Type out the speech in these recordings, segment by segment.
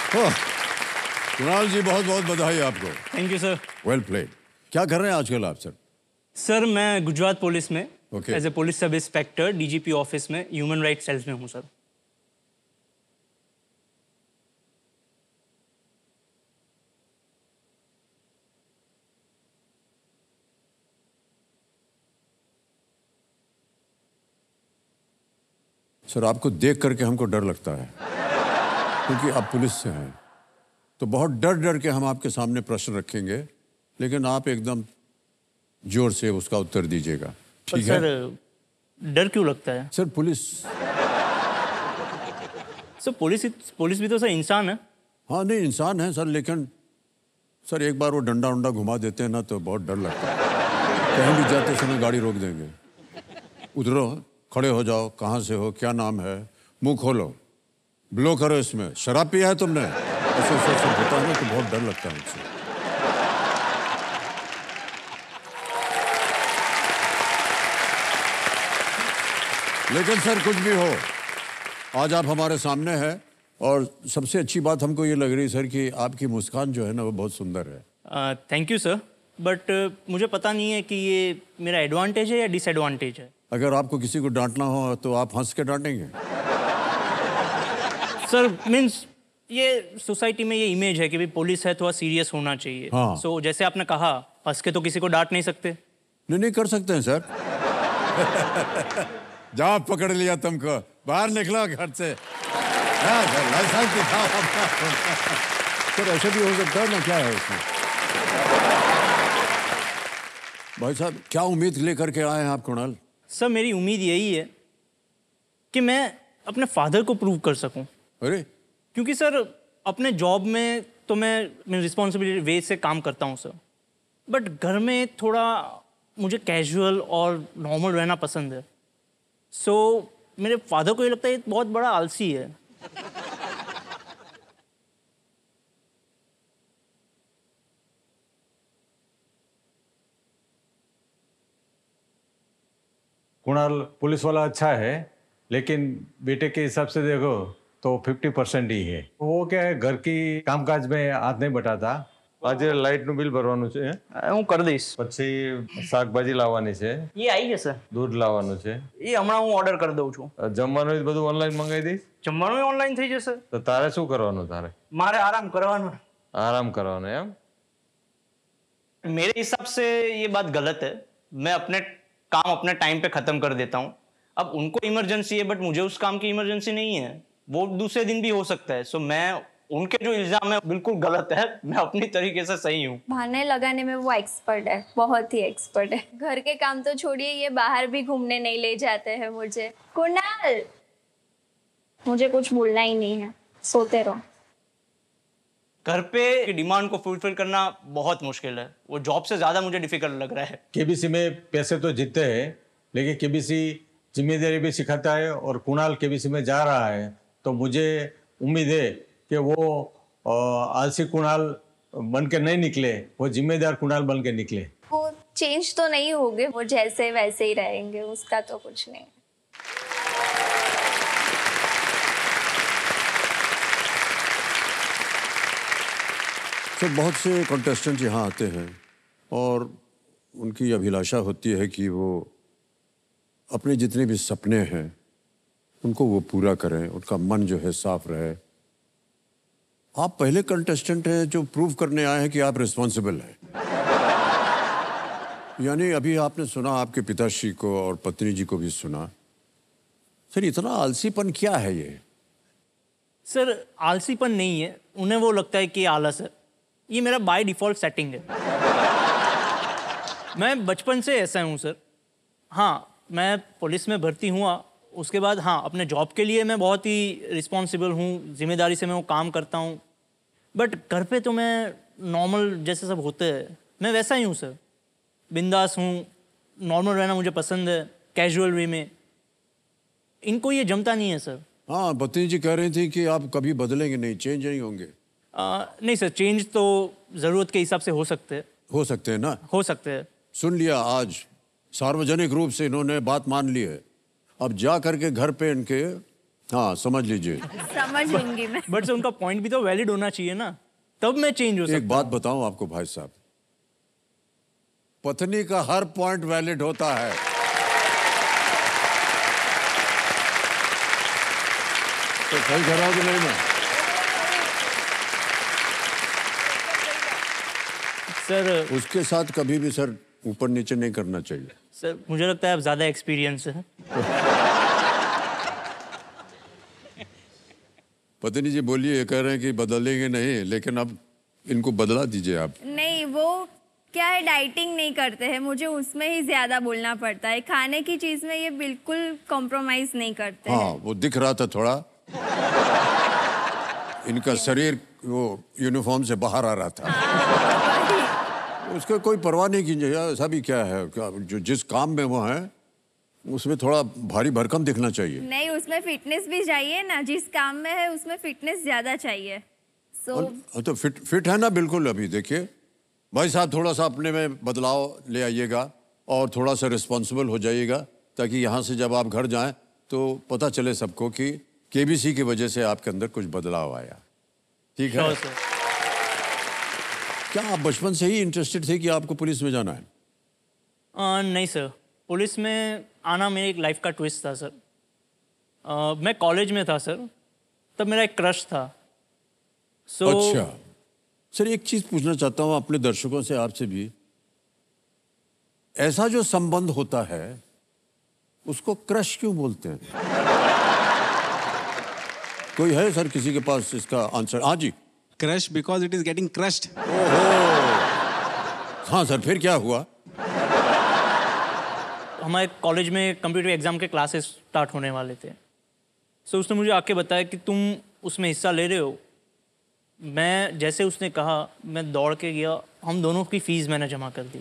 ओह, कुणाल जी बहुत बहुत बधाई आपको। Thank you sir. Well played. क्या कर रहे हैं आजकल आप सर? सर मैं गुजरात पुलिस में Okay. As a police sub inspector DGP office में ह्यूमन राइट सेल्स में हूँ सर। सर आपको देख करके हमको डर लगता है क्योंकि आप पुलिस से हैं, तो बहुत डर डर के हम आपके सामने प्रश्न रखेंगे, लेकिन आप एकदम जोर से उसका उत्तर दीजिएगा, ठीक है? सर डर क्यों लगता है? Sir police. सर पुलिस भी तो सर इंसान है। हाँ नहीं इंसान है सर, लेकिन सर एक बार वो डंडा उंडा घुमा देते हैं ना तो बहुत डर लगता है। कहीं भी जाते समय गाड़ी रोक देंगे, उतरो, खड़े हो जाओ, कहाँ से हो, क्या नाम है, मुंह खोलो, ब्लो करो, इसमें शराब पिया है तुमने, ऐसे ऐसे सब होता है ना तो बहुत डर लगता है मुझसे। लेकिन सर कुछ भी हो, आज आप हमारे सामने हैं और सबसे अच्छी बात हमको ये लग रही है सर कि आपकी मुस्कान जो है ना वो बहुत सुंदर है। थैंक यू सर, बट मुझे पता नहीं है कि ये मेरा एडवांटेज है या डिसएडवांटेज है। अगर आपको किसी को डांटना हो तो आप हंस के डांटेंगे? सर मीन्स ये सोसाइटी में ये इमेज है कि भाई पुलिस है थोड़ा सीरियस होना चाहिए। हाँ। सो जैसे आपने कहा हंस के तो किसी को डांट नहीं सकते। नहीं कर सकते हैं सर। जाओ पकड़ लिया तुमको, बाहर निकलो घर से। लाइसेंस दिखाओ अपना। सर ऐसा भी हो सकता है ना, क्या है उसमें? भाई साहब क्या उम्मीद लेकर के आए हैं आप कुणाल? सर मेरी उम्मीद यही है कि मैं अपने फादर को प्रूव कर सकूं। अरे क्योंकि सर अपने जॉब में तो मैं रिस्पॉन्सिबिलिटी वे से काम करता हूं सर, बट घर में थोड़ा मुझे कैजुअल और नॉर्मल रहना पसंद है। सो मेरे फादर को ये लगता है ये बहुत बड़ा आलसी है। कुणाल पुलिस वाला अच्छा है, लेकिन बेटे के हिसाब से देखो तो 50% ही है। वो क्या है, घर की कामकाज में हाथ नहीं बटाता। આજે લાઇટનું બિલ ભરવાનું છે, હું કરી દઈશ। પછી શાકભાજી લાવવાની છે, ये आई है सर, દૂધ લાવવાનું છે, ये હમણાં હું ઓર્ડર કરી દઉં છું। જમવાનું બધું ઓનલાઈન મંગાવી દઈશ। જમવાનું ઓનલાઈન થઈ જશે? તો તારે શું કરવાનું? તારે મારે આરામ કરવાનો। આરામ કરવાનો એમ? मेरे हिसाब से ये बात गलत है। मैं अपने काम अपने टाइम पे खत्म कर देता हूँ। अब उनको इमरजेंसी है बट मुझे उस काम की इमरजेंसी नहीं है, वो दूसरे दिन भी हो सकता है। सो मैं उनके जो इल्जाम है बिल्कुल गलत है, मैं अपनी तरीके से सही हूँ। बहाने लगाने में वो एक्सपर्ट है, बहुत ही एक्सपर्ट है। घर के काम तो छोड़िए, ये बाहर भी घूमने नहीं ले जाते हैं मुझे। कुणाल मुझे कुछ बोलना ही नहीं है, सोते रहो। घर पे डिमांड को फुलफिल करना बहुत मुश्किल है, वो जॉब से ज्यादा मुझे डिफिकल्ट लग रहा है। केबीसी में पैसे तो जीतते हैं, लेकिन केबीसी जिम्मेदारी भी सिखाता है, और कुणाल केबीसी में जा रहा है तो मुझे उम्मीद है कि वो आलसी कुणाल बन के नहीं निकले, वो जिम्मेदार कुणाल बन के निकले। वो चेंज तो नहीं होंगे, वो जैसे वैसे ही रहेंगे, उसका तो कुछ नहीं। तो बहुत से कंटेस्टेंट यहाँ आते हैं और उनकी अभिलाषा होती है कि वो अपने जितने भी सपने हैं उनको वो पूरा करें, उनका मन जो है साफ रहे। आप पहले कंटेस्टेंट हैं जो प्रूव करने आए हैं कि आप रिस्पॉन्सिबल हैं। यानी अभी आपने सुना आपके पिताश्री को और पत्नी जी को भी सुना। सर इतना आलसीपन क्या है ये? सर आलसीपन नहीं है, उन्हें वो लगता है कि ये आलस है। ये मेरा बाय डिफॉल्ट सेटिंग है। मैं बचपन से ऐसा हूँ सर। हाँ मैं पुलिस में भर्ती हुआ, उसके बाद हाँ अपने जॉब के लिए मैं बहुत ही रिस्पॉन्सिबल हूँ, जिम्मेदारी से मैं वो काम करता हूँ। बट घर पे तो मैं नॉर्मल जैसे सब होते हैं, मैं वैसा ही हूँ सर। बिंदास हूँ, नॉर्मल रहना मुझे पसंद है, कैजुअल वे में। इनको ये जमता नहीं है सर। हाँ पत्नी जी कह रही थी कि आप कभी बदलेंगे नहीं, चेंज नहीं होंगे। नहीं सर, चेंज तो ज़रूरत के हिसाब से हो सकते हैं। हो सकते हैं ना? हो सकते हैं। सुन लिया, आज सार्वजनिक रूप से इन्होंने बात मान ली है। अब जा करके घर पे इनके हाँ समझ लीजिए। समझ लूंगी मैं। बट सर उनका पॉइंट भी तो वैलिड होना चाहिए ना, तब मैं चेंज हो सकता एक बात बताऊं आपको भाई साहब, पत्नी का हर पॉइंट वैलिड होता है। तो सही कह रहा हूं कि नहीं मैं? सर। उसके साथ कभी भी सर ऊपर नीचे नहीं करना चाहिए। सर मुझे लगता है आप ज़्यादा एक्सपीरियंस है। पत्नी जी बोलिए, कह रहे हैं कि बदलेंगे नहीं, लेकिन अब इनको बदला दीजिए आप। नहीं, वो क्या है, डाइटिंग नहीं करते हैं, मुझे उसमें ही ज्यादा बोलना पड़ता है। खाने की चीज में ये बिल्कुल कॉम्प्रोमाइज नहीं करते हाँ हैं। वो दिख रहा था थोड़ा, इनका शरीर वो यूनिफॉर्म से बाहर आ रहा था। उसका कोई परवाह नहीं कीजिए, ऐसा भी क्या है, जो जिस काम में वो है उसमें थोड़ा भारी भरकम दिखना चाहिए। नहीं, उसमें फिटनेस भी चाहिए ना, जिस काम में है उसमें फिटनेस ज्यादा चाहिए। तो फिट है ना बिल्कुल। अभी देखिए भाई साहब, थोड़ा सा अपने में बदलाव ले आइएगा और थोड़ा सा रिस्पॉन्सिबल हो जाइएगा, ताकि यहाँ से जब आप घर जाएं तो पता चले सबको कि केबीसी की वजह से आपके अंदर कुछ बदलाव आया। ठीक है? क्या आप बचपन से ही इंटरेस्टेड थे कि आपको पुलिस में जाना है? नहीं सर, पुलिस में आना मेरी एक लाइफ का ट्विस्ट था सर। मैं कॉलेज में था सर, तब मेरा एक क्रश था। अच्छा सर, एक चीज पूछना चाहता हूँ अपने दर्शकों से, आपसे भी। ऐसा जो संबंध होता है उसको क्रश क्यों बोलते हैं? कोई है सर किसी के पास इसका आंसर? हाँ जी। Crush because it is getting crushed. हाँ सर, फिर क्या हुआ? हमारे कॉलेज में कंप्यूटर एग्जाम के क्लासेस स्टार्ट होने वाले थे। सो उसने मुझे आके बताया कि तुम उसमें हिस्सा ले रहे हो। मैं जैसे उसने कहा, मैं दौड़ के गया, हम दोनों की फीस मैंने जमा कर दी।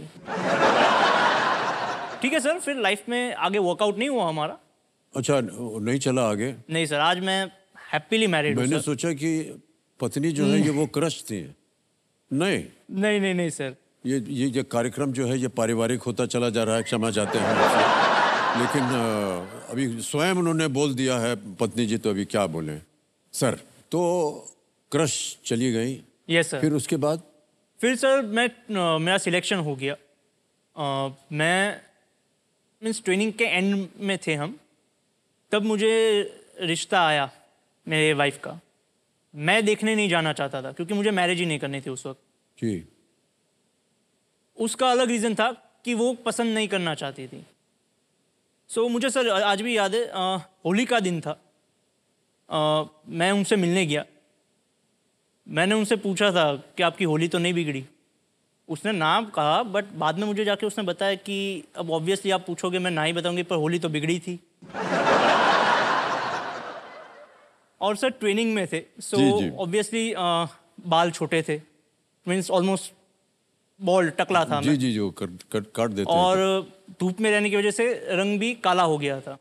ठीक है सर, फिर लाइफ में आगे वर्कआउट नहीं हुआ हमारा। अच्छा, नहीं चला आगे? नहीं सर, आज मैं हैप्पीली मैरिड हूँ। मैंने सोचा कि पत्नी जो है ये वो क्रश थी। नहीं नहीं नहीं नहीं सर, ये कार्यक्रम जो है ये पारिवारिक होता चला जा रहा है, क्षमा चाहते हैं आपसे। लेकिन अभी स्वयं उन्होंने बोल दिया है पत्नी जी, तो अभी क्या बोलें सर। तो क्रश चली गई। Yes sir. फिर उसके बाद? फिर सर मेरा सिलेक्शन हो गया। मैं मीन्स ट्रेनिंग के एंड में थे हम, तब मुझे रिश्ता आया मेरे वाइफ का। मैं देखने नहीं जाना चाहता था क्योंकि मुझे मैरिज ही नहीं करनी थी उस वक्त जी। उसका अलग रीज़न था कि वो पसंद नहीं करना चाहती थी। सो मुझे सर आज भी याद है, होली का दिन था। मैं उनसे मिलने गया। मैंने उनसे पूछा था कि आपकी होली तो नहीं बिगड़ी? उसने ना कहा, बट बाद में मुझे जाके उसने बताया कि अब ऑब्वियसली आप पूछोगे, मैं ना ही बताऊंगी, पर होली तो बिगड़ी थी। और सर ट्रेनिंग में थे, सो ऑब्वियसली बाल छोटे थे, मीन्स ऑलमोस्ट बॉल टकला था जी मैं। जी, जो काट देते हैं। और धूप में रहने की वजह से रंग भी काला हो गया था।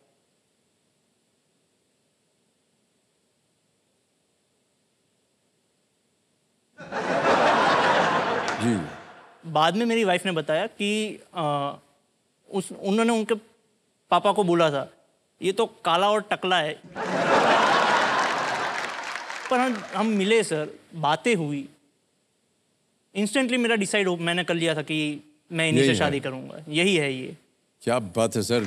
जी। बाद में मेरी वाइफ ने बताया कि उन्होंने उनके पापा को बोला था ये तो काला और टकला है। पर हम मिले सर, बातें हुई, इंस्टेंटली मेरा मैंने कर लिया था कि मैं इन्हीं से शादी करूंगा। यही है ये। क्या बात है सर।